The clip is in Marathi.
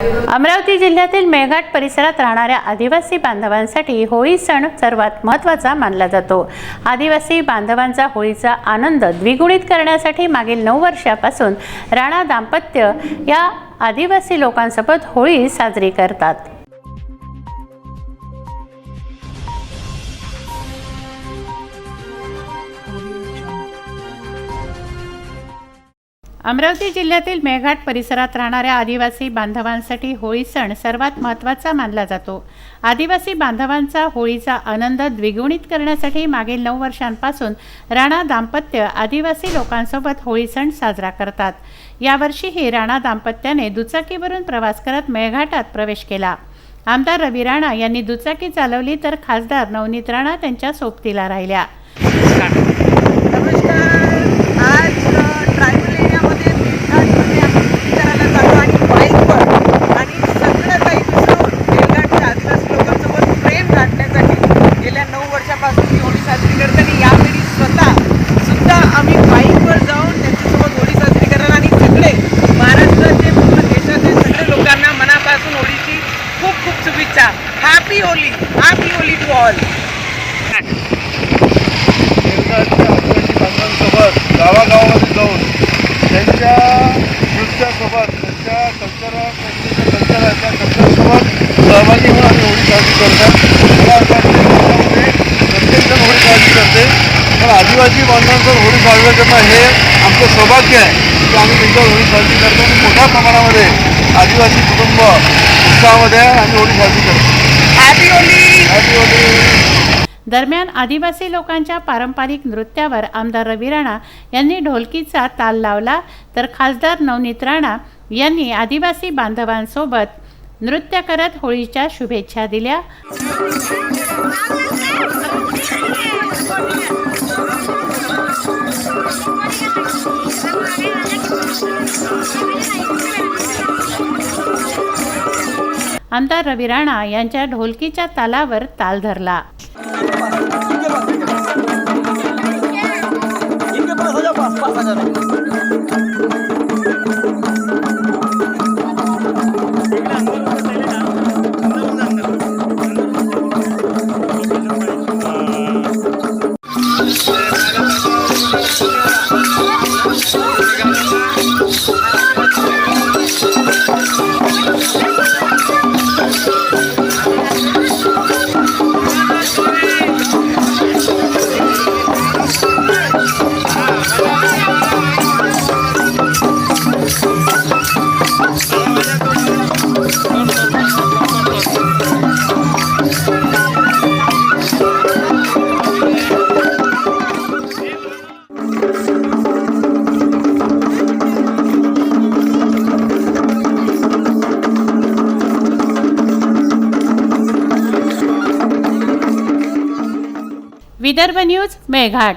अमरावती जिल्ह्यातील मेळघाट परिसरात राहणाऱ्या आदिवासी बांधवांसाठी होळी सण सर्वात महत्त्वाचा मानला जातो। आदिवासी बांधवांचा होळीचा आनंद द्विगुणित करण्यासाठी मागील 9 वर्षापासून राणा दाम्पत्य या आदिवासी लोकांसोबत होळी साजरी करतात। अमरावती जिल्ह्यातील मेळघाट परिसरात राहणाऱ्या आदिवासी बांधवांसाठी होळी सण सर्वात महत्त्वाचा मानला जातो। आदिवासी बांधवांचा होळीचा आनंद द्विगुणित करण्यासाठी मागील 9 वर्षांपासून राणा दाम्पत्य आदिवासी लोकांसोबत होळी सण साजरा करतात। यावर्षीही राणा दाम्पत्याने दुचाकीवरून प्रवास करत मेळघाटात प्रवेश केला। आमदार रवी राणा यांनी दुचाकी चालवली तर खासदार नवनीत राणा त्यांच्या सोबतीला राहिल्या। होळी साजरी करताना यावेळी स्वतः आम्ही बाईकवर जाऊन त्यांच्यासोबत होळी साजरी करणार आणि सगळे महाराष्ट्राचे पूर्ण देशाचे सगळे लोकांना मनापासून होळीची खूप खूप शुभेच्छा। Happy Holi to all. बांधवांसोबत गावागावामध्ये जाऊन त्यांच्या नृत्यासोबत त्यांच्या कल्चरसोबत सहभागी होऊन आम्ही होळी साजरी करतात। मला असं वाटतं प्रत्येकजण होळी साजरी करते, पण आदिवासी बांधवांसोबत होळी साजरी करणं हे आमचं सौभाग्य आहे की आम्ही त्यांच्यावर होळी साजरी करतो आणि मोठ्या प्रमाणामध्ये आदिवासी कुटुंब उत्साहामध्ये आम्ही होळी साजरी करतो। Happy Holy. दरम्यान आदिवासी लोकांच्या पारंपरिक नृत्यावर आमदार रवी राणा यांनी ढोलकीचा ताल लावला तर खासदार नवनीत राणा यांनी आदिवासी बांधवांसोबत नृत्य करत होळीच्या शुभेच्छा दिल्या। आमदार रवी राणा यांच्या ढोलकीच्या तालावर ताल धरला। विदर्भ न्यूज मेळघाट।